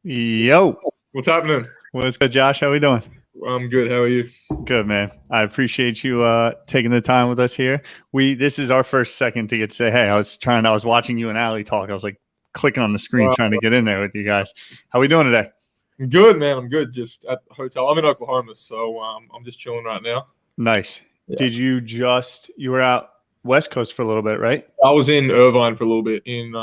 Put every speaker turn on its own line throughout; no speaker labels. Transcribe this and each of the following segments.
Yo,
What's happening?
what's good, Josh? How we doing?
I'm good. How are you?
Good, man. I appreciate you taking the time with us here. This is our first second to get to say, hey, I was watching you and Allie talk. I was like clicking on the screen trying to get in there with you guys. How we doing today?
I'm good, man. I'm good. Just at the hotel. I'm in Oklahoma, so I'm just chilling right now.
Nice.
Yeah.
Did you were out West Coast for a little bit, right?
I was in Irvine for a little bit in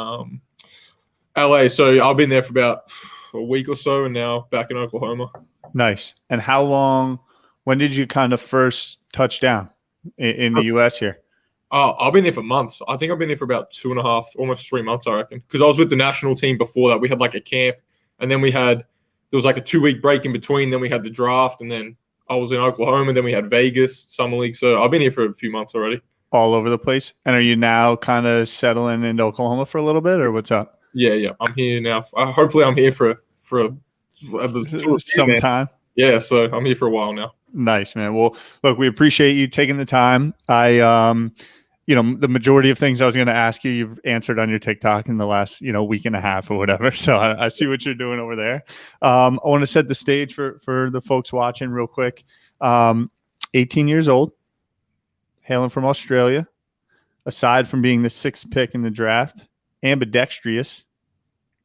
LA, so I've been there for about a week or so, and now back in Oklahoma.
Nice. And when did you kind of first touch down in the US here?
I've been there for months. I think I've been there for about 2.5, almost 3 months, I reckon. Because I was with the national team before that. We had like a camp, and then there was like a 2-week break in between. Then we had the draft, and then I was in Oklahoma. Then we had Vegas Summer League. So I've been here for a few months already.
All over the place. And are you now kind of settling into Oklahoma for a little bit, or what's up?
Yeah. I'm here now. Hopefully, I'm here for
some time.
Yeah, so I'm here for a while now.
Nice, man. Well, look, we appreciate you taking the time. The majority of things I was going to ask you, you've answered on your TikTok in the last, week and a half or whatever. So I see what you're doing over there. I want to set the stage for the folks watching real quick. 18 years old, hailing from Australia. Aside from being the 6th pick in the draft, ambidextrous.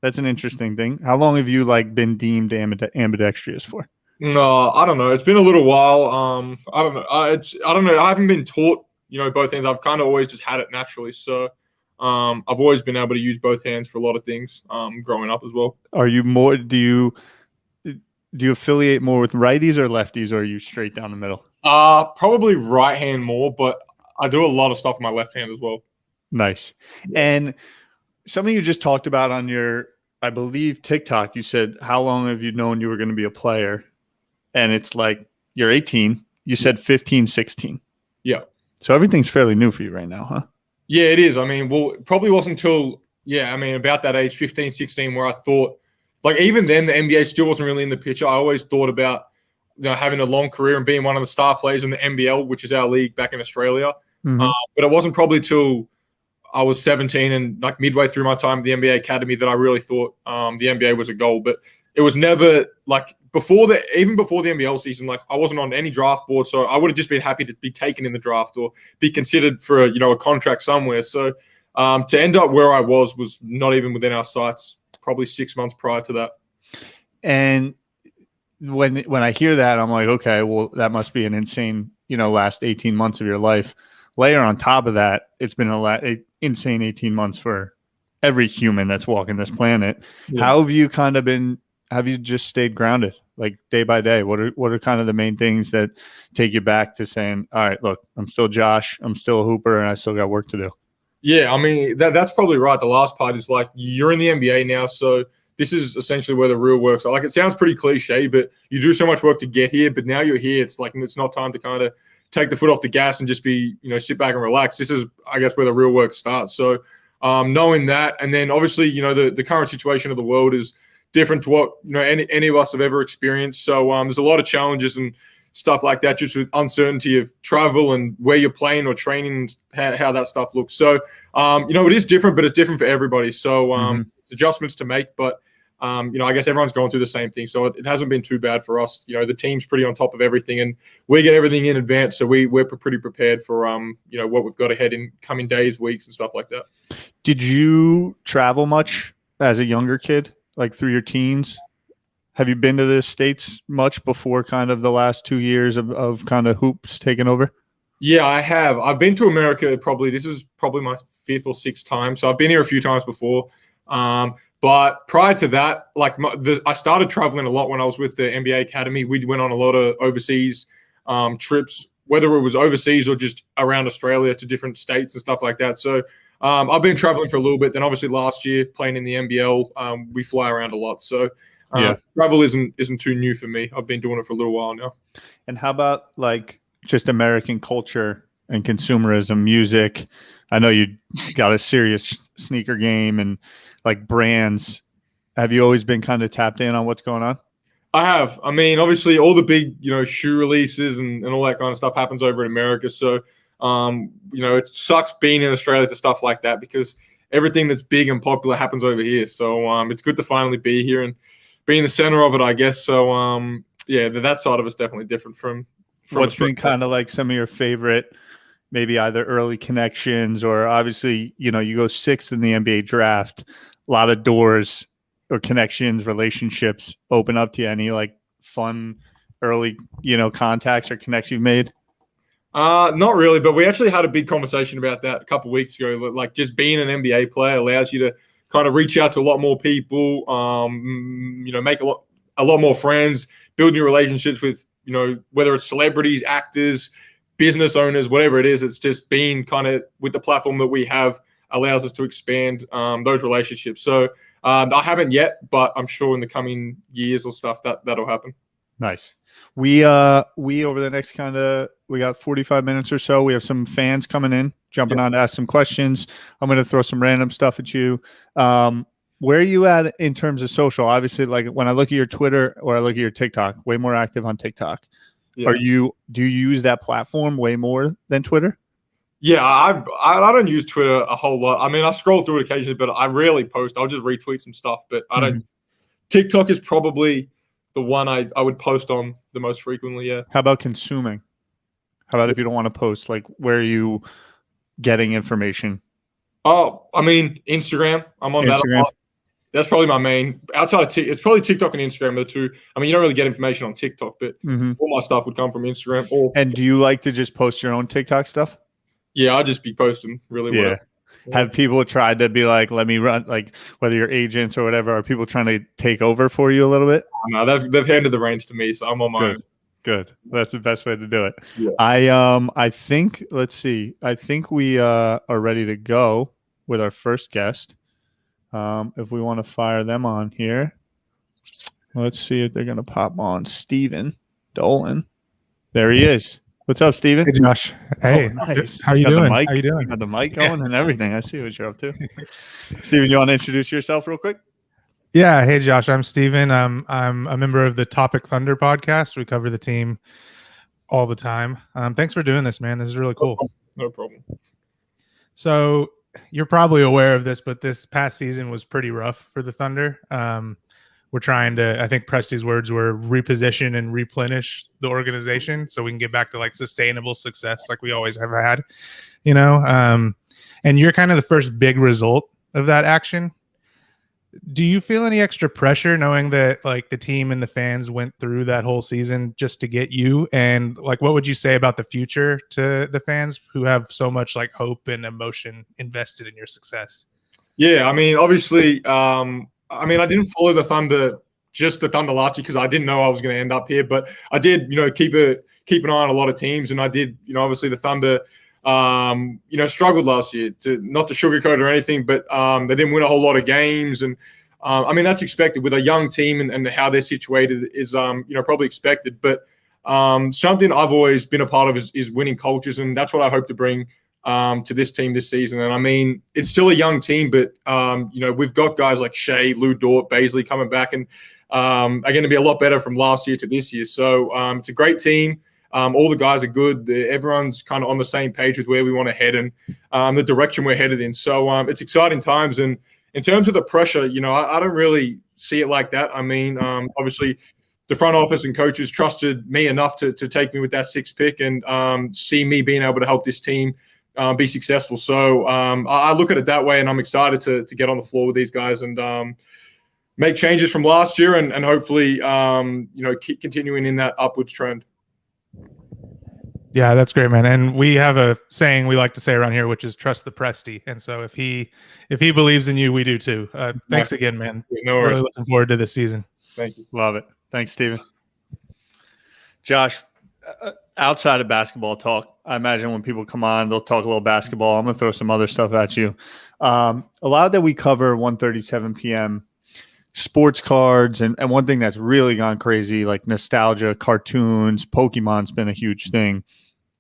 That's an interesting thing. How long have you been deemed ambidextrous for?
No, I don't know. It's been a little while. I don't know. I don't know. I haven't been taught, both hands. I've kind of always just had it naturally. So, I've always been able to use both hands for a lot of things. Growing up as well.
Are you more? Do you affiliate more with righties or lefties, or are you straight down the middle?
Probably right hand more, but I do a lot of stuff with my left hand as well.
Nice. And something you just talked about on your, I believe, TikTok, you said, how long have you known you were going to be a player? And it's like, you're 18. You said 15, 16.
Yeah.
So everything's fairly new for you right now, huh?
Yeah, it is. I mean, it probably wasn't until, about that age, 15, 16, where I thought, even then, the NBA still wasn't really in the picture. I always thought about, having a long career and being one of the star players in the NBL, which is our league back in Australia.
Mm-hmm.
But it wasn't probably till I was 17 and midway through my time at the NBA Academy that I really thought the NBA was a goal. But it was never even before the NBL season, I wasn't on any draft board. So I would have just been happy to be taken in the draft or be considered for a contract somewhere. So to end up where I was not even within our sights, probably 6 months prior to that.
And when I hear that, I'm like, okay, well, that must be an insane, last 18 months of your life. Layer on top of that, it's been an insane 18 months for every human that's walking this planet. Yeah. How have you have you just stayed grounded, day by day? What are kind of the main things that take you back to saying, all right, look, I'm still Josh, I'm still a hooper, and I still got work to do?
Yeah, I mean, that's probably right. The last part is you're in the NBA now, so this is essentially where the real work's. It sounds pretty cliche, but you do so much work to get here. But now you're here. It's it's not time to kind of take the foot off the gas and just be, sit back and relax. This is, I guess, where the real work starts. So knowing that, and then obviously, the current situation of the world is different to what, any of us have ever experienced. So there's a lot of challenges and stuff like that, just with uncertainty of travel and where you're playing or training, how that stuff looks. So, it is different, but it's different for everybody. So it's adjustments to make, but I guess everyone's going through the same thing. So it hasn't been too bad for us. The team's pretty on top of everything, and we get everything in advance. So we're pretty prepared for, what we've got ahead in coming days, weeks, and stuff like that.
Did you travel much as a younger kid, through your teens? Have you been to the States much before kind of the last 2 years of kind of hoops taking over?
Yeah, I have. I've been to America this is probably my 5th or 6th time. So I've been here a few times before. But prior to that, I started traveling a lot when I was with the NBA Academy. We went on a lot of overseas trips, whether it was overseas or just around Australia to different states and stuff like that. So I've been traveling for a little bit. Then obviously last year playing in the NBL, we fly around a lot. So travel isn't too new for me. I've been doing it for a little while now.
And how about just American culture and consumerism, music? I know you got a serious sneaker game and brands. Have you always been kind of tapped in on what's going on?
I have. I mean, obviously all the big, shoe releases and all that kind of stuff happens over in America. So, it sucks being in Australia for stuff like that because everything that's big and popular happens over here. So it's good to finally be here and being the center of it, I guess. So yeah, that side of it's definitely different from
what's been kind of like some of your favorite, maybe either early connections or obviously, you go sixth in the NBA draft, a lot of doors or connections, relationships open up to you. Any like fun early, contacts or connects you've made?
Not really, but we actually had a big conversation about that a couple of weeks ago. Like just being an NBA player allows you to kind of reach out to a lot more people, make a lot more friends, build new relationships with, whether it's celebrities, actors, business owners, whatever it is. It's just being kind of with the platform that we have allows us to expand those relationships. So I haven't yet, but I'm sure in the coming years or stuff that'll happen.
Nice. We over the next we got 45 minutes or so. We have some fans coming in, jumping on to ask some questions. I'm going to throw some random stuff at you. Where are you at in terms of social? Obviously, like when I look at your Twitter or I look at your TikTok, way more active on TikTok. Yeah. Do you use that platform way more than Twitter?
Yeah, I don't use Twitter a whole lot. I mean, I scroll through it occasionally, but I rarely post. I'll just retweet some stuff, but I don't. TikTok is probably the one I would post on the most frequently. Yeah.
How about consuming? How about if you don't want to post, like where are you getting information?
Oh, I mean, Instagram. I'm on that a lot. That's probably my main. Outside of it's probably TikTok and Instagram are the two. I mean, you don't really get information on TikTok, but all my stuff would come from Instagram.
And do you like to just post your own TikTok stuff?
Yeah, I'll just be posting really well.
Yeah. Have people tried to be like, let me run, like whether you're agents or whatever, are people trying to take over for you a little bit?
No, they've handed the reins to me, so I'm on my own.
Good. That's the best way to do it.
Yeah.
I think, let's see. I think we are ready to go with our first guest. If we want to fire them on here, let's see if they're going to pop on. Steven Dolan. There he is. What's up, Steven?
Hey, Josh. Hey,
nice.
How you doing? How you doing?
Got the mic going and everything. I see what you're up to. Steven, you want to introduce yourself real quick?
Yeah. Hey, Josh. I'm Steven. I'm a member of the Topic Thunder podcast. We cover the team all the time. Thanks for doing this, man. This is really cool.
No problem.
So you're probably aware of this, but this past season was pretty rough for the Thunder. We're trying to, I think Presti's words were reposition and replenish the organization so we can get back to like sustainable success like we always have had, and you're kind of the first big result of that action. Do you feel any extra pressure knowing that like the team and the fans went through that whole season just to get you? And like, what would you say about the future to the fans who have so much like hope and emotion invested in your success?
Yeah, I mean, obviously, I didn't follow the Thunder last year because I didn't know I was going to end up here, but I did, keep an eye on a lot of teams, and I did, obviously the Thunder, struggled last year. Not to sugarcoat or anything, but they didn't win a whole lot of games, and that's expected with a young team and how they're situated is probably expected. But something I've always been a part of is winning cultures, and that's what I hope to bring to this team this season. And I mean, it's still a young team, but we've got guys like Shea, Lou Dort, Baisley coming back and are going to be a lot better from last year to this year. So it's a great team. All the guys are good. Everyone's kind of on the same page with where we want to head and the direction we're headed in. So it's exciting times. And in terms of the pressure, I don't really see it like that. I mean, obviously the front office and coaches trusted me enough to take me with that 6th pick and see me being able to help this team be successful. So I look at it that way, and I'm excited to get on the floor with these guys and make changes from last year and hopefully, keep continuing in that upwards trend.
Yeah, that's great, man. And we have a saying we like to say around here, which is trust the Presti. And so if he believes in you, we do too. Thanks again, man.
No worries.
Really looking forward to this season.
Thank you.
Love it. Thanks, Steven. Josh, outside of basketball talk, I imagine when people come on, they'll talk a little basketball. I'm going to throw some other stuff at you. A lot that we cover 1:37 p.m., sports cards, and one thing that's really gone crazy, like nostalgia, cartoons, Pokemon's been a huge thing.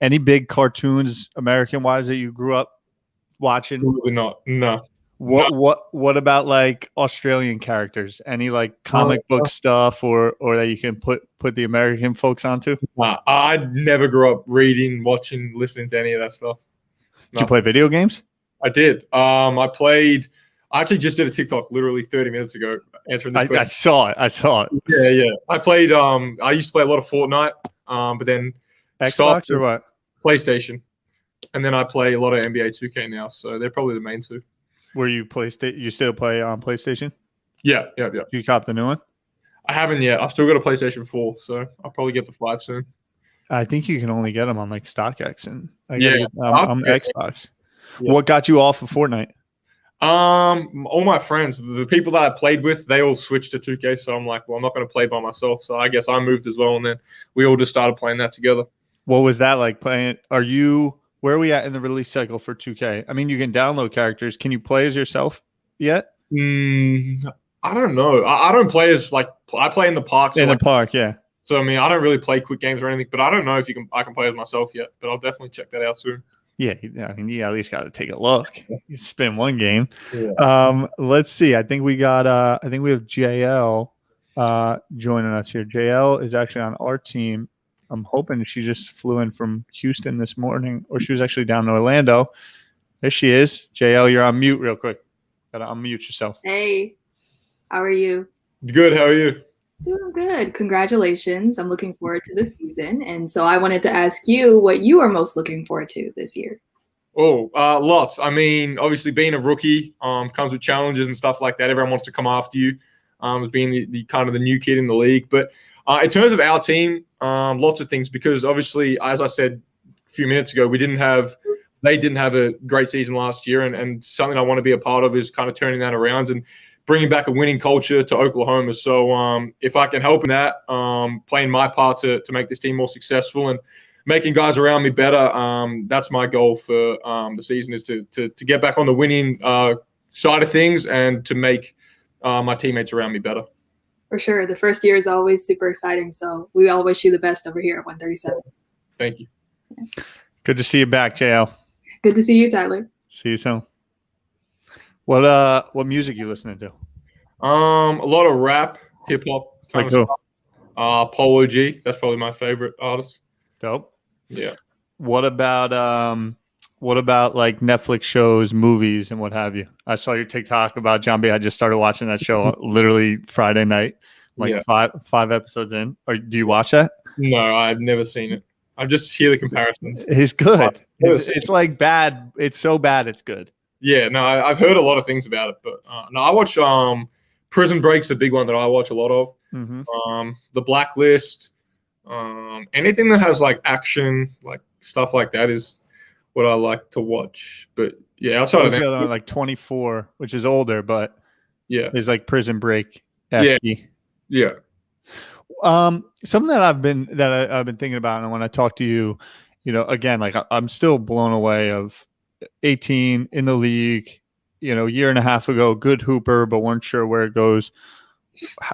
Any big cartoons, American-wise, that you grew up watching?
Absolutely not. No.
What about like Australian characters? Any like comic book stuff or that you can put the American folks onto?
I never grew up reading, watching, listening to any of that stuff.
Did you play video games?
I did. I played I actually just did a TikTok literally 30 minutes ago answering this
I
question.
saw it. I saw it.
Yeah. I played. I used to play a lot of Fortnite. But then stopped
Xbox or what?
PlayStation, and then I play a lot of NBA 2K now. So they're probably the main two.
Were you You still play on PlayStation?
Yeah.
You cop the new one?
I haven't yet. I've still got a PlayStation 4, so I'll probably get the 5 soon.
I think you can only get them on like StockX, and I'm Xbox.
Yeah.
What got you off of Fortnite?
All my friends, the people that I played with, they all switched to 2K. So I'm like, well, I'm not going to play by myself. So I guess I moved as well, and then we all just started playing that together.
What was that like playing? Where are we at in the release cycle for 2K? I mean, you can download characters. Can you play as yourself yet?
I don't know. I don't play as I play in the park. So
in the park, yeah.
So I mean, I don't really play quick games or anything, but I don't know if I can play as myself yet. But I'll definitely check that out soon.
Yeah, I mean, you at least got to take a look. You spin one game.
Yeah.
Let's see. I think we have JL joining us here. JL is actually on our team. I'm hoping she just flew in from Houston this morning, or she was actually down in Orlando. There she is. JL, you're on mute real quick. Gotta unmute yourself.
Hey, how are you?
Good. How are you?
Doing good. Congratulations. I'm looking forward to the season. And so I wanted to ask you what you are most looking forward to this year.
Oh, lots. I mean, obviously being a rookie comes with challenges and stuff like that. Everyone wants to come after you as being the kind of the new kid in the league. But in terms of our team, lots of things, because obviously, as I said a few minutes ago, they didn't have a great season last year. And something I want to be a part of is kind of turning that around and bringing back a winning culture to Oklahoma. So if I can help in that, playing my part to make this team more successful and making guys around me better, that's my goal for the season, is to get back on the winning side of things and to make my teammates around me better.
For sure. The first year is always super exciting. So we all wish you the best over here at 137.
Thank you.
Yeah.
Good to see you back, JL.
Good to see you, Tyler.
See you soon. What music you listening to?
A lot of rap, hip hop.
Like who?
Polo G. That's probably my favorite artist.
Dope.
Yeah.
What about like Netflix shows, movies, and what have you? I saw your TikTok about John B. I just started watching that show literally Friday night, five episodes in. Or do you watch that?
No, I've never seen it. I just hear the comparisons.
It's good. It's like bad. It's so bad. It's good.
Yeah. No, I've heard a lot of things about it, but no, I watch Prison Break's a big one that I watch a lot of.
Mm-hmm.
The Blacklist. Anything that has like action, like stuff like that is what I like to watch. But yeah, outside of that,
the other one, like 24, which is older, but
yeah,
is like Prison Break.
Yeah.
Something that I've been thinking about, and when I talk to you, again, like I'm still blown away of 18 in the league, a year and a half ago, good hooper, but weren't sure where it goes.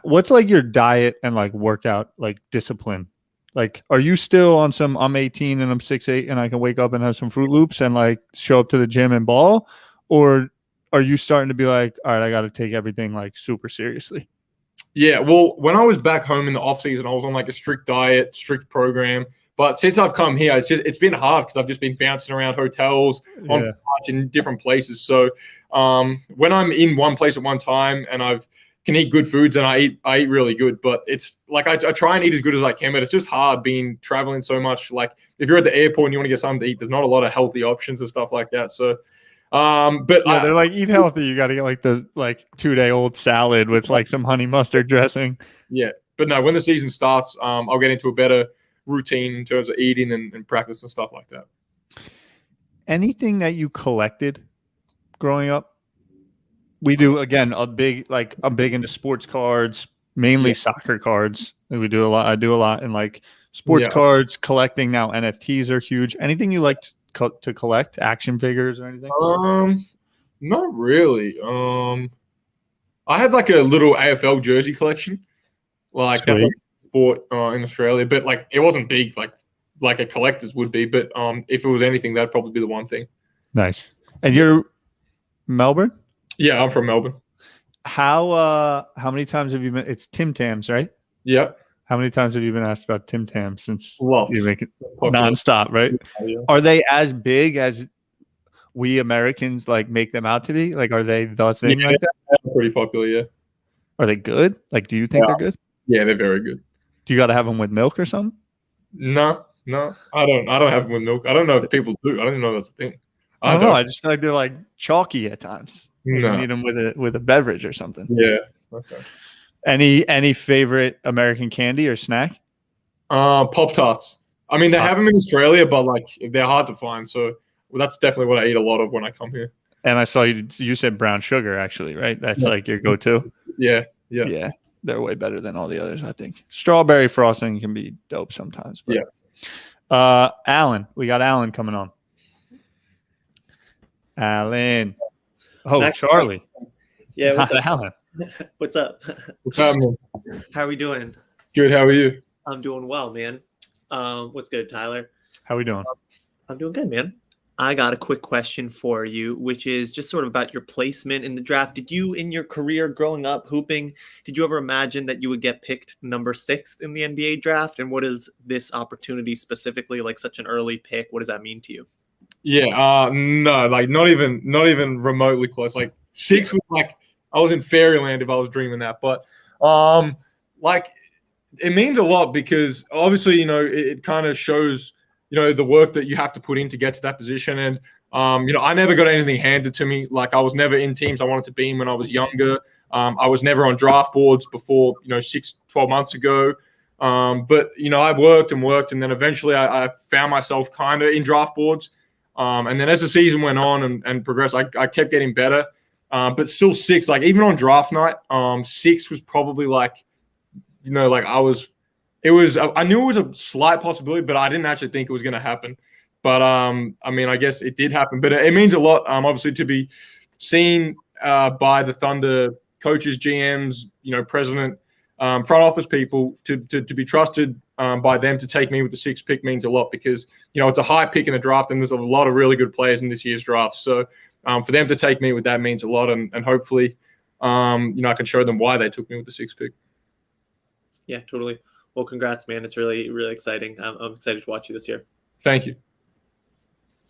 What's like your diet and like workout, like discipline? Like, are you still on some, I'm 18 and I'm 6'8" and I can wake up and have some Fruit Loops and like show up to the gym and ball? Or are you starting to be like, all right, I got to take everything like super seriously?
Yeah. Well, when I was back home in the off season, I was on like a strict diet, strict program. But since I've come here, it's been hard because I've just been bouncing around hotels, on flights in different places. So when I'm in one place at one time and I can eat good foods and I eat really good, but it's like I try and eat as good as I can, but it's just hard being traveling so much. Like if you're at the airport and you want to get something to eat, there's not a lot of healthy options and stuff like that. So they're
like, eat healthy. You got to get like the 2-day-old salad with like some honey mustard dressing.
Yeah. But no, when the season starts, I'll get into a better routine in terms of eating and practice and stuff like that.
Anything that you collected growing up? We do, again, I'm big into sports cards, mainly soccer cards. We do a lot. I do a lot in like sports cards, collecting now. NFTs are huge. Anything you like to collect, action figures or anything?
Not really. I had like a little AFL jersey collection, like that sport in Australia, but like it wasn't big, like a collector's would be. But if it was anything, that'd probably be the one thing.
Nice. And you're Melbourne? Yeah,
I'm from Melbourne.
How many times have you been? It's Tim Tams, right?
Yeah.
How many times have you been asked about Tim Tams since
you
make it nonstop, right?
Yeah.
Are they as big as we Americans like make them out to be? Like, are they the thing like that?
They're pretty popular. Yeah.
Are they good? Like, do you think they're good?
Yeah, they're very good.
Do you got to have them with milk or something?
No, I don't have them with milk. I don't know if people do. I don't even know that's a thing.
I don't know. I just feel like they're like chalky at times. Like
No.
you need them with a beverage or something.
Yeah. Okay.
Any favorite American candy or snack?
Pop Tarts. I mean, they have them in Australia, but like they're hard to find. So that's definitely what I eat a lot of when I come here.
And I saw you said brown sugar, actually, right? That's like your go-to.
Yeah.
They're way better than all the others, I think. Strawberry frosting can be dope sometimes. But. Yeah. Alan, we got Alan coming on. Alan. Oh,
Next
Charlie.
Yeah, what's
Not
up?
Alan.
What's up?
What's happening?
How are we doing?
Good. How are you?
I'm doing well, man. What's good, Tyler?
How we doing?
I'm doing good, man. I got a quick question for you, which is just sort of about your placement in the draft. Did you, in your career growing up hooping, did you ever imagine that you would get picked number 6 in the NBA draft? And what is this opportunity specifically, like such an early pick? What does that mean to you?
Yeah. No, like not even remotely close. Like 6 was like I was in fairyland if I was dreaming that. But like it means a lot because obviously, it kind of shows, the work that you have to put in to get to that position. And, I never got anything handed to me. Like I was never in teams I wanted to be in when I was younger. I was never on draft boards before, 12 months ago. But, I worked and then eventually I found myself kind of in draft boards. And then as the season went on and progressed, I kept getting better. But still 6, like even on draft night, 6 was probably like, I knew it was a slight possibility, but I didn't actually think it was going to happen. But I mean, I guess it did happen. But it means a lot, obviously, to be seen by the Thunder coaches, GMs, president, front office people, to be trusted by them to take me with the 6th pick means a lot because it's a high pick in the draft, and there's a lot of really good players in this year's draft. So for them to take me with that means a lot, and hopefully, I can show them why they took me with the 6th pick.
Yeah, totally. Well, congrats, man. It's really, really exciting. I'm excited to watch you this year.
Thank you.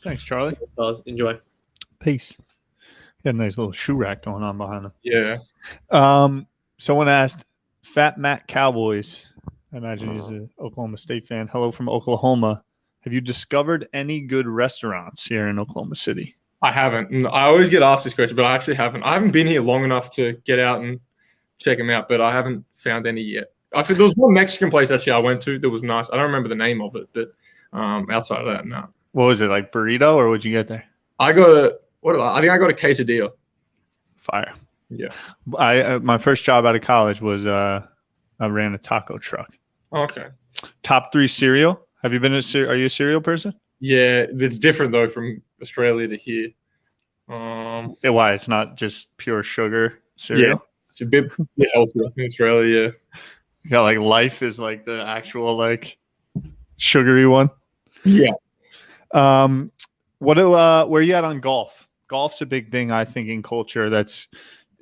Thanks, Charlie.
Fellas, enjoy.
Peace. Got a nice little shoe rack going on behind him.
Yeah.
Someone asked, Fat Matt Cowboys. I imagine he's an Oklahoma State fan. Hello from Oklahoma. Have you discovered any good restaurants here in Oklahoma City?
I haven't. I always get asked this question, but I actually haven't. I haven't been here long enough to get out and check them out, but I haven't found any yet. I think there was one Mexican place actually I went to that was nice. I don't remember the name of it, but outside of that, no.
What was it, like burrito, or what'd you get there?
I got I think I got a quesadilla.
Fire.
Yeah.
My first job out of college was I ran a taco truck.
Okay.
Top 3 cereal. Have you been are you a cereal person?
Yeah, it's different though from Australia to here.
Why? It's not just pure sugar cereal.
Yeah, it's a bit healthier in Australia. Yeah.
You got like Life is like the actual like sugary one.
Yeah.
Where are you at on golf? Golf's a big thing, I think, in culture. That's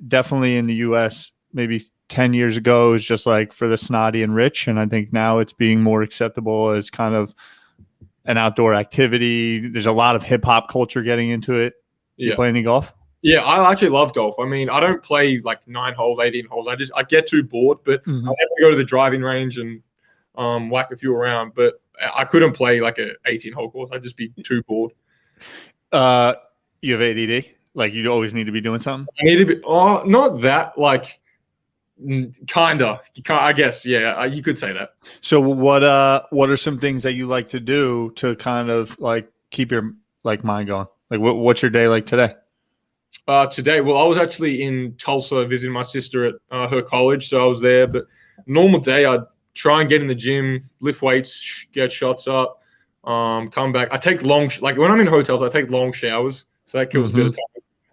definitely in the U.S. Maybe 10 years ago, it was just like for the snotty and rich, and I think now it's being more acceptable as kind of an outdoor activity. There's a lot of hip hop culture getting into it. You play any golf?
Yeah, I actually love golf. I mean, I don't play like 9 holes, 18 holes. I get too bored, but I have to go to the driving range and whack a few around. But I couldn't play like a 18-hole course. I'd just be too bored.
You have ADD? Like you always need to be doing something?
I need to be. Oh, not that. Like, kinda. I guess. Yeah, you could say that.
So what are some things that you like to do to kind of like keep your like mind going? Like what's your day like today?
Today, well, I was actually in Tulsa visiting my sister at her college, so I was there. But normal day, I'd try and get in the gym, lift weights, get shots up, come back. I take like when I'm in hotels, I take long showers, so that kills a bit of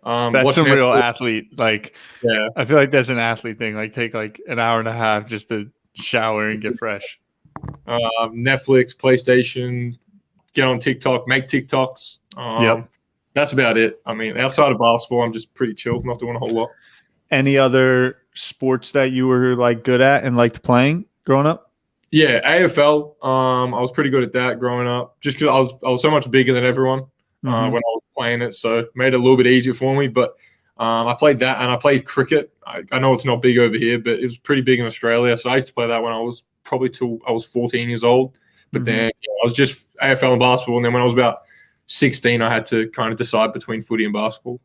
time.
That's some real athlete. Like,
yeah,
I feel like that's an athlete thing. Like, take like an hour and a half just to shower and get fresh.
Netflix, PlayStation, get on TikTok, make TikToks.
Yep.
That's about it. I mean, outside of basketball, I'm just pretty chill, not doing a whole lot.
Any other sports that you were like good at and liked playing growing up?
Yeah, AFL. I was pretty good at that growing up, just because I was so much bigger than everyone when I was playing it, so it made it a little bit easier for me. But I played that, and I played cricket. I know it's not big over here, but it was pretty big in Australia. So I used to play that when I was probably till I was 14 years old. But then I was just AFL and basketball, and then when I was about 16, I had to kind of decide between footy and basketball.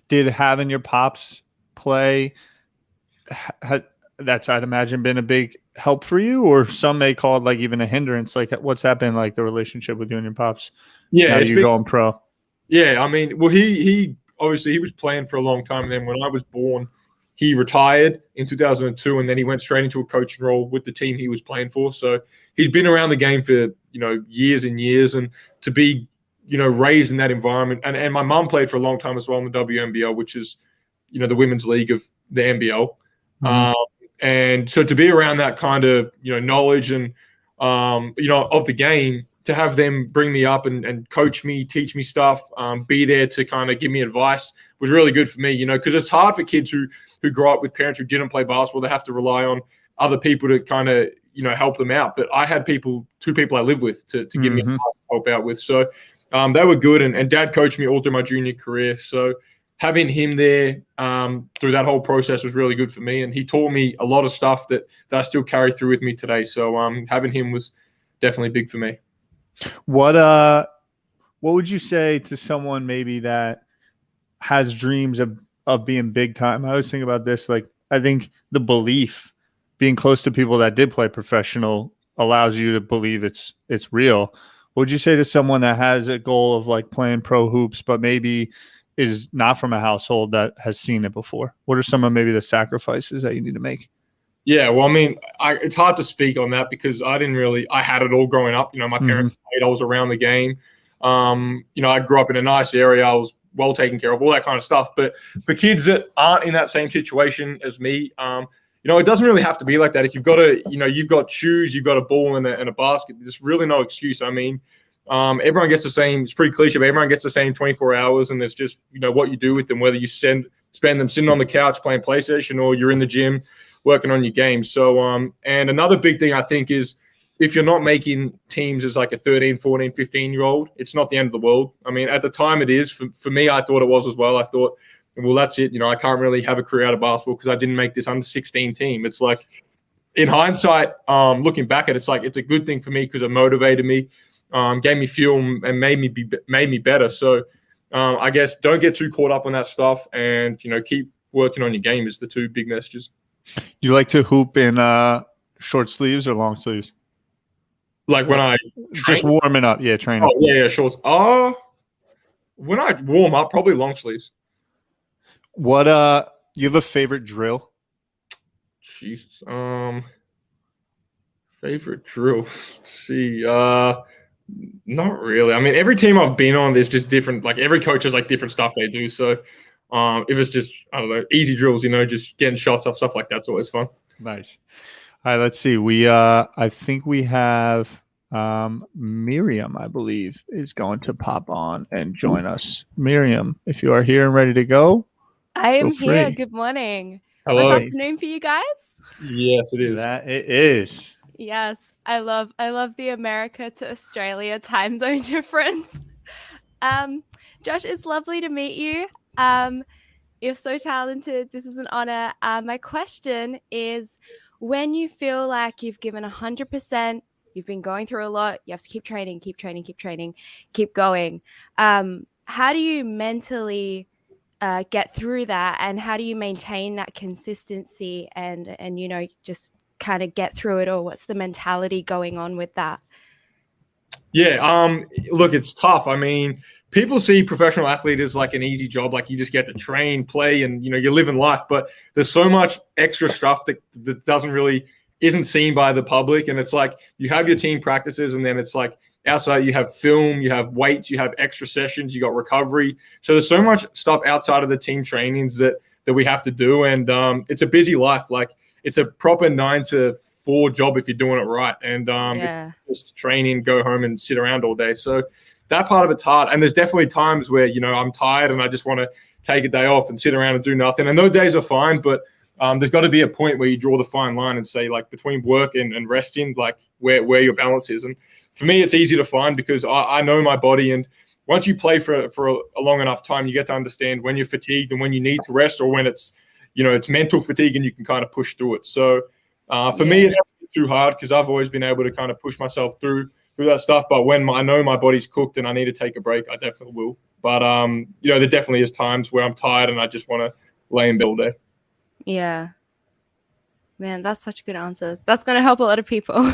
Did having your pops play that's, I'd imagine, been a big help for you, or some may call it like even a hindrance? Like, what's that been like, the relationship with you and your pops?
Yeah,
you going pro.
Yeah, I mean, well, he obviously he was playing for a long time, and then when I was born, he retired in 2002, and then he went straight into a coaching role with the team he was playing for. So he's been around the game for years and years, and to be raised in that environment. And my mum played for a long time as well in the WNBL, which is the women's league of the NBL. And so to be around that kind of knowledge and of the game, to have them bring me up and coach me, teach me stuff, be there to kind of give me advice was really good for me, because it's hard for kids who grow up with parents who didn't play basketball. They have to rely on other people to kind of, help them out. But I had two people I live with to give me help out with. So they were good. And Dad coached me all through my junior career. So having him there through that whole process was really good for me. And he taught me a lot of stuff that I still carry through with me today. So having him was definitely big for me.
What would you say to someone maybe that has dreams of being big time? I always think about this. Like, I think the belief, being close to people that did play professional, allows you to believe it's real. What would you say to someone that has a goal of like playing pro hoops, but maybe is not from a household that has seen it before? What are some of maybe the sacrifices that you need to make?
Yeah, well, I mean, it's hard to speak on that because I had it all growing up. My parents played, I was around the game. I grew up in a nice area. I was well taken care of, all that kind of stuff. But for kids that aren't in that same situation as me, it doesn't really have to be like that. If you've got you've got shoes, you've got a ball and a basket, there's really no excuse. I mean, everyone gets the same, it's pretty cliche, but everyone gets the same 24 hours, and it's just, what you do with them, whether you spend them sitting on the couch playing PlayStation or you're in the gym working on your game. So, and another big thing I think is if you're not making teams as like a 13, 14, 15-year-old, it's not the end of the world. I mean, at the time it is. For me, I thought it was as well. I thought, well, that's it. I can't really have a career out of basketball because I didn't make this under 16 team. It's like, in hindsight, looking back at it, it's like, it's a good thing for me because it motivated me, gave me fuel and made me better. So I guess don't get too caught up on that stuff and, keep working on your game is the two big messages.
You like to hoop in short sleeves or long sleeves?
Like when I
just warming up, training.
Oh yeah, shorts. When I warm up, probably long sleeves.
What you have a favorite drill?
Jesus. Favorite drill. Let's see. Not really. I mean, every team I've been on, there's just different. Like every coach has like different stuff they do. So, if it's just easy drills, just getting shots off, stuff like that's always fun.
Nice. All right, let's see. We I think we have Miriam, I believe, is going to pop on and join us. Miriam, if you are here and ready to go,
I am here. Good morning.
Hello.
What's afternoon for you guys?
Yes, it is.
That it is.
Yes, I love the America to Australia time zone difference. Josh, it's lovely to meet you. You're so talented. This is an honor. My question is, when you feel like you've given 100%, you've been going through a lot, you have to keep training, keep going. How do you mentally get through that, and how do you maintain that consistency and just kind of get through it all? What's the mentality going on with that?
Yeah, look, it's tough. I mean, people see professional athlete as like an easy job, like you just get to train, play, and you're living life. But there's so much extra stuff that isn't seen by the public. And it's like you have your team practices, and then it's like outside you have film, you have weights, you have extra sessions, you got recovery. So there's so much stuff outside of the team trainings that we have to do. And it's a busy life. Like it's a proper 9 to 4 job if you're doing it right. And it's just training, go home and sit around all day. So that part of it's hard. And there's definitely times where, I'm tired and I just want to take a day off and sit around and do nothing. And those days are fine, but there's got to be a point where you draw the fine line and say, like, between work and resting, like where your balance is. And for me, it's easy to find because I know my body, and once you play for a long enough time, you get to understand when you're fatigued and when you need to rest, or when it's mental fatigue and you can kind of push through it. So for me, it hasn't been too hard because I've always been able to kind of push myself through that stuff. But when I know my body's cooked and I need to take a break, I definitely will. But there definitely is times where I'm tired and I just want to lay in bed all day.
Yeah. Man, that's such a good answer. That's going to help a lot of people.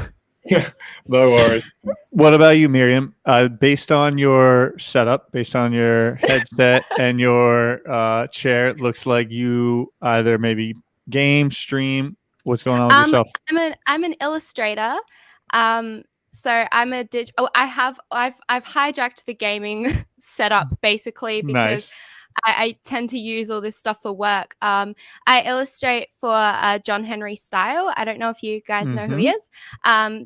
No worries.
What about you, Miriam? Based on your setup, based on your headset and your chair, it looks like you either maybe game, stream. What's going on with yourself?
I'm an illustrator. So I'm a I've hijacked the gaming setup basically because
Nice.
I tend to use all this stuff for work. I illustrate for John Henry Style. I don't know if you guys know who he is.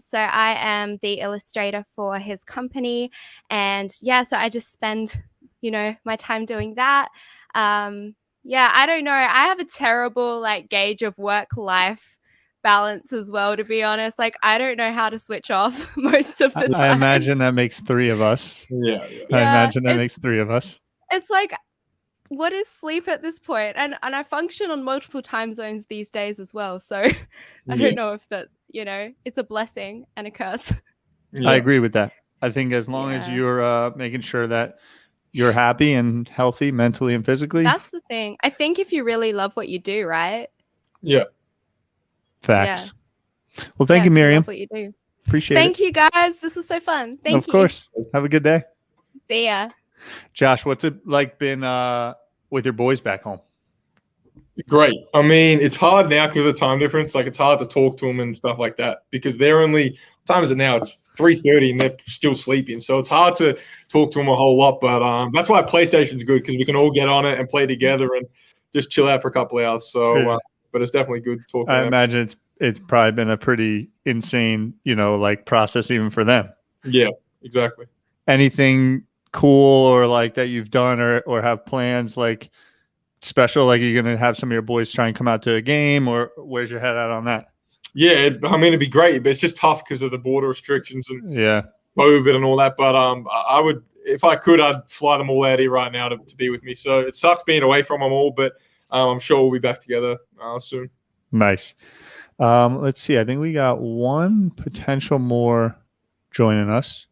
So I am the illustrator for his company. And yeah, so I just spend, my time doing that. Yeah, I don't know. I have a terrible gauge of work-life balance as well, to be honest. I don't know how to switch off most of the time.
I imagine that makes three of us.
Yeah.
I imagine that makes three of us.
It's what is sleep at this point? And I function on multiple time zones these days as well. So I don't know if that's, it's a blessing and a curse.
I agree with that. I think as long as you're making sure that you're happy and healthy mentally and physically.
That's the thing. I think if you really love what you do, right?
Yeah.
Facts. Yeah. Well, thank you, Miriam.
Love what you do.
Appreciate it.
Thank you, guys. This was so fun. Thank you.
Of course. Have a good day.
See ya.
Josh, what's it been with your boys back home?
Great. I mean, it's hard now because of the time difference. It's hard to talk to them and stuff like that because they're only, what time is it now? It's 3:30 and they're still sleeping. So it's hard to talk to them a whole lot. But that's why PlayStation's good because we can all get on it and play together and just chill out for a couple of hours. So, but it's definitely good to talk to them.
I imagine it's probably been a pretty insane, process even for them.
Yeah, exactly.
Anything cool or that you've done or have plans special, you're gonna have some of your boys try and come out to a game, or where's your head at on that?
Yeah, it'd be great, but it's just tough because of the border restrictions and COVID and all that. But I would, if I could, I'd fly them all out here right now to be with me. So it sucks being away from them all, but I'm sure we'll be back together soon.
Nice. Let's see. I think we got one potential more joining us.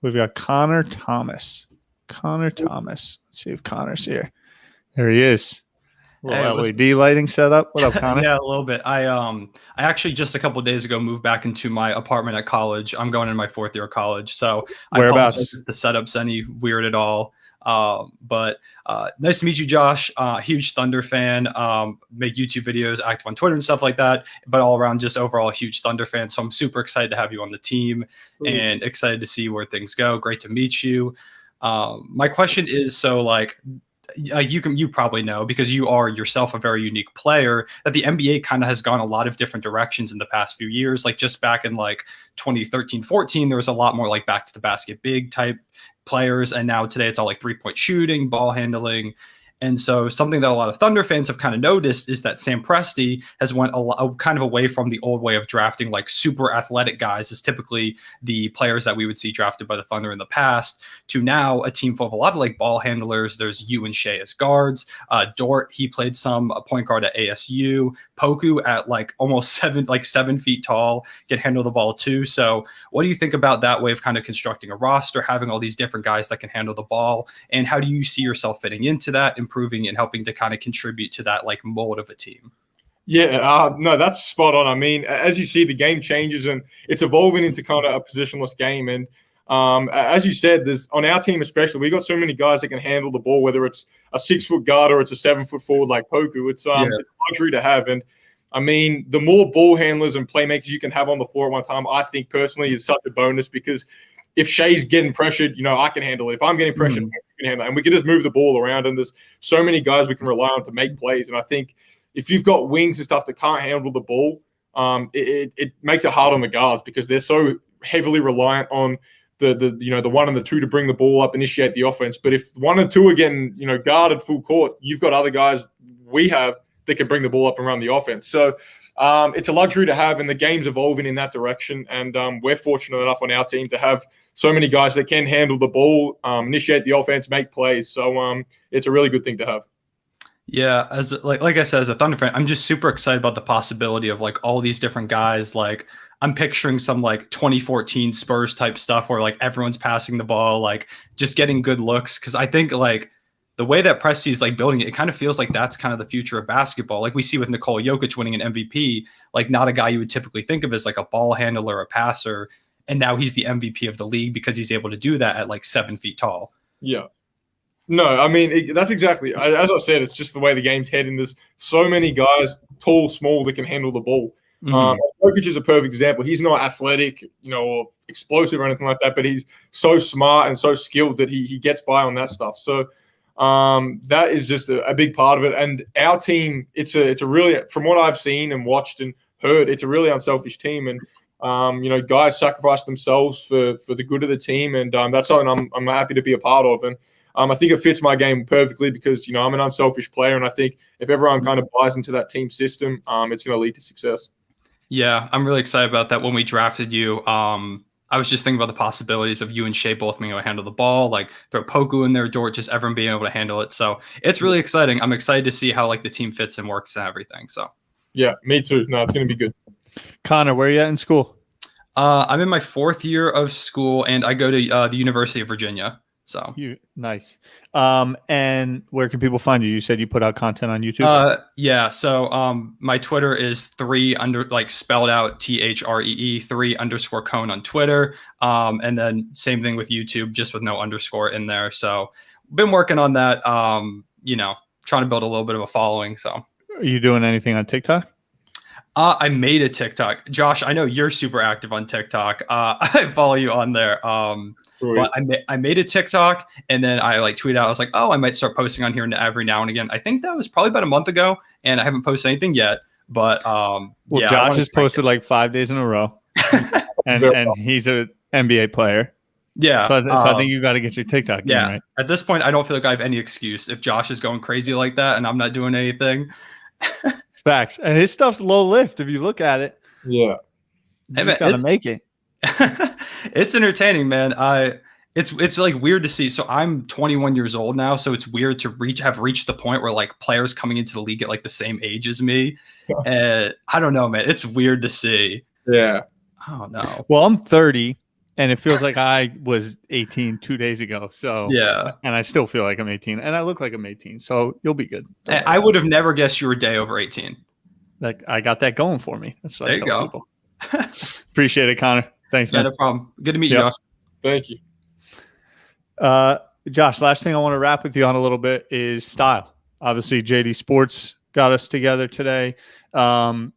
We've got Connor Thomas. Let's see if Connor's here. There he is. LED lighting setup. What up, Connor?
Yeah, a little bit. I actually just a couple of days ago moved back into my apartment at college. I'm going in my 4th year of college, so
whereabouts?
I apologize if the setup's any weird at all. But nice to meet you, Josh. Huge Thunder fan. Make YouTube videos, active on Twitter and stuff like that. But all around, just overall huge Thunder fan. So I'm super excited to have you on the team and excited to see where things go. Great to meet you. My question is, you probably know, because you are yourself a very unique player, that the NBA kind of has gone a lot of different directions in the past few years. Just back in 2013-14, there was a lot more back to the basket big type players, and now today it's all 3-point shooting, ball handling. And so something that a lot of Thunder fans have kind of noticed is that Sam Presti has went kind of away from the old way of drafting super athletic guys as typically the players that we would see drafted by the Thunder in the past, to now a team full of a lot of ball handlers. There's you and Shea as guards. Dort, he played some point guard at ASU. Poku at almost 7 feet tall, can handle the ball too. So what do you think about that way of kind of constructing a roster, having all these different guys that can handle the ball? And how do you see yourself fitting into that, improving and helping to kind of contribute to that mold of a team?
Yeah, no, that's spot on. I mean, as you see, the game changes and it's evolving into kind of a positionless game. And as you said, there's on our team especially, we got so many guys that can handle the ball, whether it's a 6-foot guard or it's a 7-foot forward like Poku. It's a luxury to have. And I mean, the more ball handlers and playmakers you can have on the floor at one time, I think personally is such a bonus, because if Shea's getting pressured, I can handle it. If I'm getting pressured, I can handle it. And we can just move the ball around. And there's so many guys we can rely on to make plays. And I think if you've got wings and stuff that can't handle the ball, it makes it hard on the guards, because they're so heavily reliant on the 1 and the 2 to bring the ball up, initiate the offense. But if 1 and 2 are getting guarded full court, you've got other guys we have that can bring the ball up and run the offense. So it's a luxury to have, and the game's evolving in that direction. And we're fortunate enough on our team to have so many guys that can handle the ball, initiate the offense, make plays. So it's a really good thing to have.
Yeah, as like I said, as a Thunder fan, I'm just super excited about the possibility of like all these different guys. Like I'm picturing some like 2014 Spurs type stuff where like everyone's passing the ball, like just getting good looks. Because I think like the way that Presti's like building it, it kind of feels like that's kind of the future of basketball. Like we see with Nikola Jokic winning an MVP, like not a guy you would typically think of as like a ball handler, a passer, and now he's the MVP of the league because he's able to do that at like 7 feet tall.
Yeah. No, I mean, that's exactly, as I said, it's just the way the game's heading. There's so many guys, tall, small, that can handle the ball. Jokic is a perfect example. He's not athletic, or explosive or anything like that, but he's so smart and so skilled that he gets by on that stuff. So that is just a big part of it. And our team, it's a really, from what I've seen and watched and heard, it's a really unselfish team. And guys sacrifice themselves for the good of the team, and that's something I'm happy to be a part of. And I think it fits my game perfectly because I'm an unselfish player, and I think if everyone kind of buys into that team system, it's going to lead to success.
Yeah, I'm really excited about that. When we drafted you, I was just thinking about the possibilities of you and Shea both being able to handle the ball, like throw Poku in there, Dort, just everyone being able to handle it. So it's really exciting. I'm excited to see how like the team fits and works and everything. So
yeah, me too. No, it's going to be good.
Connor, where are you at in school?
I'm in my 4th year of school, and I go to the University of Virginia. So
nice. And where can people find you? You said you put out content on YouTube.
Yeah. So my Twitter is spelled out THREE 3_Cone on Twitter. And then same thing with YouTube, just with no underscore in there. So been working on that. Trying to build a little bit of a following. So
are you doing anything on TikTok?
I made a TikTok. Josh, I know you're super active on TikTok. I follow you on there. But I made a TikTok, and then I tweeted out, I was like, oh, I might start posting on here every now and again. I think that was probably about a month ago, and I haven't posted anything yet. But yeah,
Josh has posted like 5 days in a row, and he's an NBA player.
Yeah.
So I think you got to get your TikTok
yeah.
in, right?
At this point, I don't feel like I have any excuse if Josh is going crazy like that and I'm not doing anything.
Facts. And his stuff's low lift if you look at it.
Yeah.
You just gotta make it.
It's entertaining, man. It's like weird to see. So I'm 21 years old now, so it's weird to have reached the point where like players coming into the league at like the same age as me. And I don't know, man. It's weird to see.
Yeah.
Oh no.
Well, I'm 30 and it feels like I was 18 2 days ago. So
yeah.
And I still feel like I'm 18 and I look like I'm 18. So you'll be good.
I would have never guessed you were a day over 18.
Like I got that going for me. That's what
there
I tell
you
people. Appreciate it, Connor. Thanks, man.
Yeah, no problem. Good to meet you, Josh.
Thank you.
Josh, last thing I want to wrap with you on a little bit is style. Obviously, JD Sports got us together today. And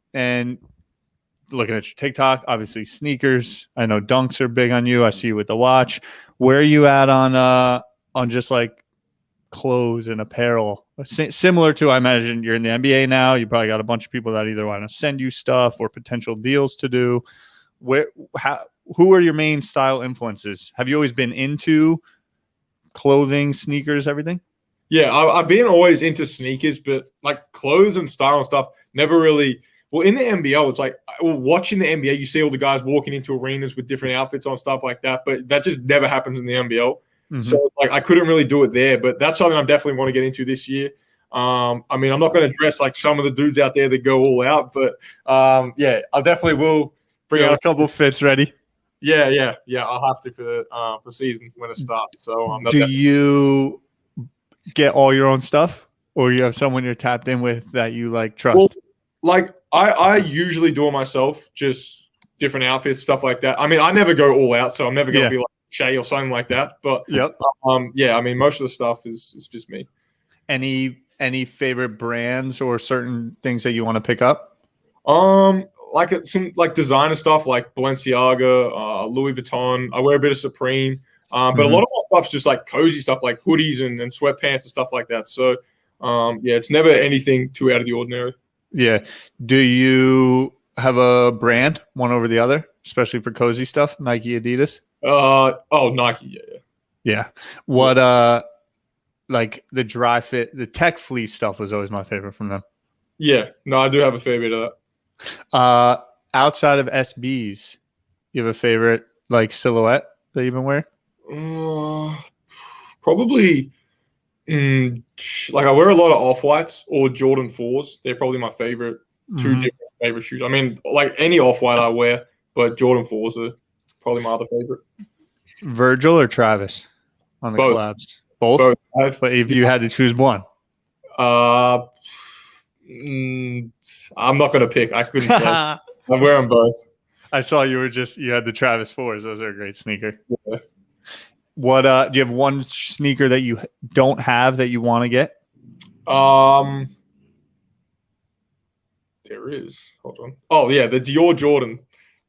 looking at your TikTok, obviously sneakers. I know dunks are big on you. I see you with the watch. Where are you at on just like clothes and apparel? Similar to, I imagine you're in the NBA now. You probably got a bunch of people that either want to send you stuff or potential deals to do. Who are your main style influences? Have you always been into clothing, sneakers, everything?
Yeah, I've been always into sneakers, but like clothes and style and stuff, never really. Well, in the NBL, it's like watching the NBA, you see all the guys walking into arenas with different outfits on, stuff like that, but that just never happens in the NBL. Mm-hmm. So like I couldn't really do it there, but that's something I definitely want to get into this year. I mean, I'm not going to dress like some of the dudes out there that go all out, but yeah, I definitely will bring out
a couple fits ready.
Yeah. I'll have to for season when it starts. So
do you get all your own stuff, or you have someone you're tapped in with that you like trust?
Well, like I usually do it myself, just different outfits, stuff like that. I mean, I never go all out, so I'm never going to be like Shea or something like that. But
yeah, I
mean, most of the stuff is just me.
Any favorite brands or certain things that you want to pick up?
Like some like designer stuff like Balenciaga, Louis Vuitton. I wear a bit of Supreme, but a lot of my stuff's just like cozy stuff like hoodies and sweatpants and stuff like that. So yeah, it's never anything too out of the ordinary.
Yeah. Do you have a brand, one over the other, especially for cozy stuff? Nike, Adidas?
Nike,
yeah. What like the dry fit, the tech fleece stuff was always my favorite from them.
Yeah, no, I do have a fair bit of that.
Outside of SBs, you have a favorite like silhouette that you've been wearing?
Probably like I wear a lot of off-whites or Jordan 4s. They're probably my favorite, two
Mhm.
different favorite shoes. I mean, like any off-white I wear, but Jordan 4s are probably my other favorite.
Virgil or Travis on the
Both.
collabs? Both?
Both.
But if you had to choose one.
I'm not gonna pick. I couldn't say. I wear them both.
I saw you had the Travis 4s. Those are a great sneaker.
Yeah.
What do you have one sneaker that you don't have that you want to get?
There is. Hold on. Oh yeah, the Dior Jordan,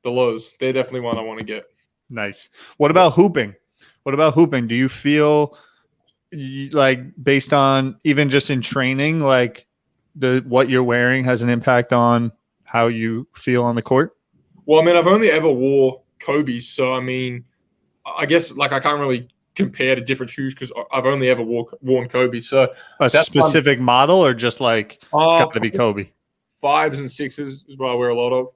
the lows. They're definitely one I want to get.
Nice. What about hooping? Do you feel like based on even just in training, like what you're wearing has an impact on how you feel on the court?
Well, I mean, I've only ever wore Kobe's, so I mean, I guess like I can't really compare to different shoes because I've only ever worn Kobe's. So
A specific model or just like it's got to be Kobe?
5s and 6s is what I wear a lot of.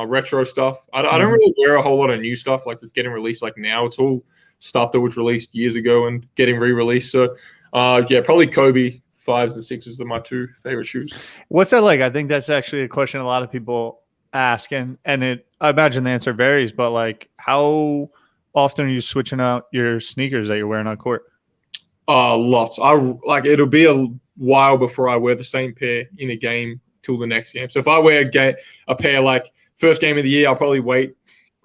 Retro stuff. I don't really wear a whole lot of new stuff like that's getting released like now. It's all stuff that was released years ago and getting re-released. So yeah, probably Kobe 5s and 6s are my two favorite shoes.
What's that like? I think that's actually a question a lot of people ask, and I imagine the answer varies, but like how often are you switching out your sneakers that you're wearing on court?
Lots. It'll be a while before I wear the same pair in a game till the next game. So if I wear a pair like first game of the year, I'll probably wait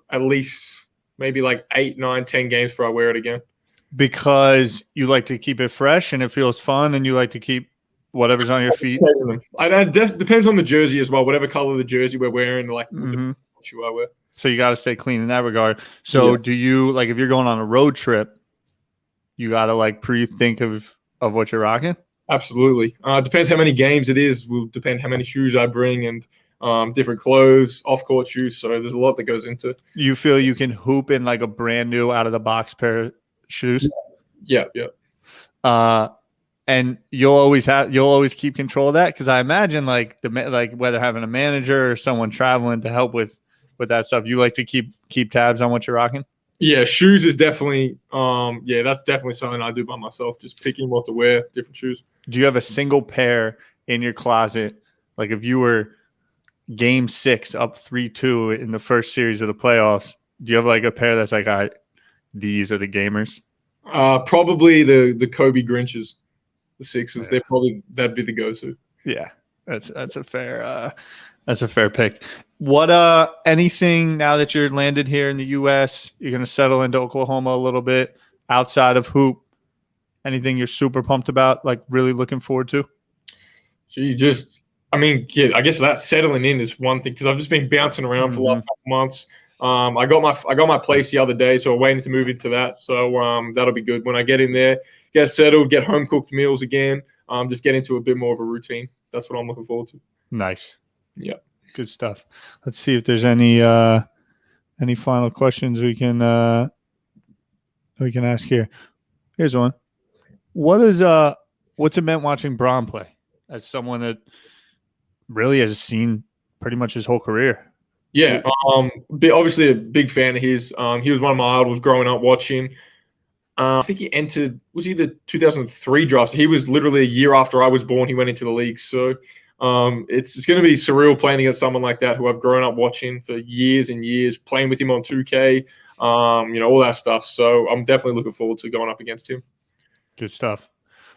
at least maybe like 8, 9, 10 games before I wear it again.
Because you like to keep it fresh and it feels fun, and you like to keep whatever's on your feet.
Depends on the jersey as well. Whatever color the jersey we're wearing, like the shoe I wear.
So you got to stay clean in that regard. So do you like if you're going on a road trip, you got to like pre-think of what you're rocking?
Absolutely. Depends how many games it is. Will depend how many shoes I bring and different clothes, off-court shoes. So there's a lot that goes into it.
You feel you can hoop in like a brand new out of the box pair of shoes?
Yeah.
And you'll always keep control of that, because I imagine like whether having a manager or someone traveling to help with that stuff, you like to keep tabs on what you're rocking.
Yeah, shoes is definitely that's definitely something I do by myself, just picking what to wear, different shoes.
Do you have a single pair in your closet? Like if you were game 6 up 3-2 in the first series of the playoffs, do you have like a pair that's like, all right, these are the gamers?
Probably the Kobe Grinches, the 6s. Yeah. That'd be the go-to.
Yeah, that's a fair pick. What anything now that you're landed here in the U.S., you're gonna settle into Oklahoma a little bit outside of hoop? Anything you're super pumped about, like really looking forward to?
I guess that settling in is one thing, because I've just been bouncing around for the last couple months. I got my place the other day, so I'm waiting to move into that. So that'll be good when I get in there, get settled, get home cooked meals again. Just get into a bit more of a routine. That's what I'm looking forward to.
Nice.
Yeah.
Good stuff. Let's see if there's any final questions we can ask here. Here's one. What's it meant watching Braun play as someone that really has seen pretty much his whole career?
Yeah, obviously a big fan of his. He was one of my idols growing up watching. I think he entered, was he the 2003 draft? He was literally a year after I was born. He went into the league. So it's going to be surreal playing against someone like that who I've grown up watching for years and years, playing with him on 2K, all that stuff. So I'm definitely looking forward to going up against him.
Good stuff.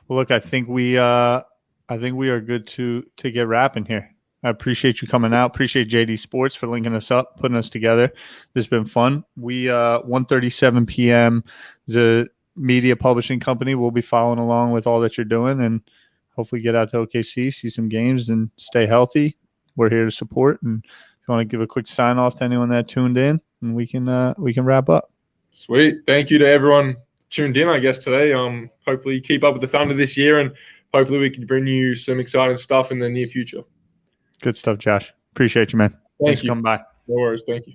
Well, look, I think we are good to get wrapping here. I appreciate you coming out. Appreciate JD Sports for linking us up, putting us together. This has been fun. We 1:37 p.m. is a media publishing company. We'll be following along with all that you're doing, and hopefully get out to OKC, see some games, and stay healthy. We're here to support. And if you want to give a quick sign off to anyone that tuned in, and we can wrap up.
Sweet. Thank you to everyone tuned in, I guess, today. Hopefully keep up with the Thunder this year, and hopefully we can bring you some exciting stuff in the near future.
Good stuff, Josh. Appreciate you, man. Thanks for coming by.
No worries. Thank you.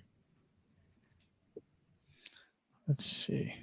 Let's see.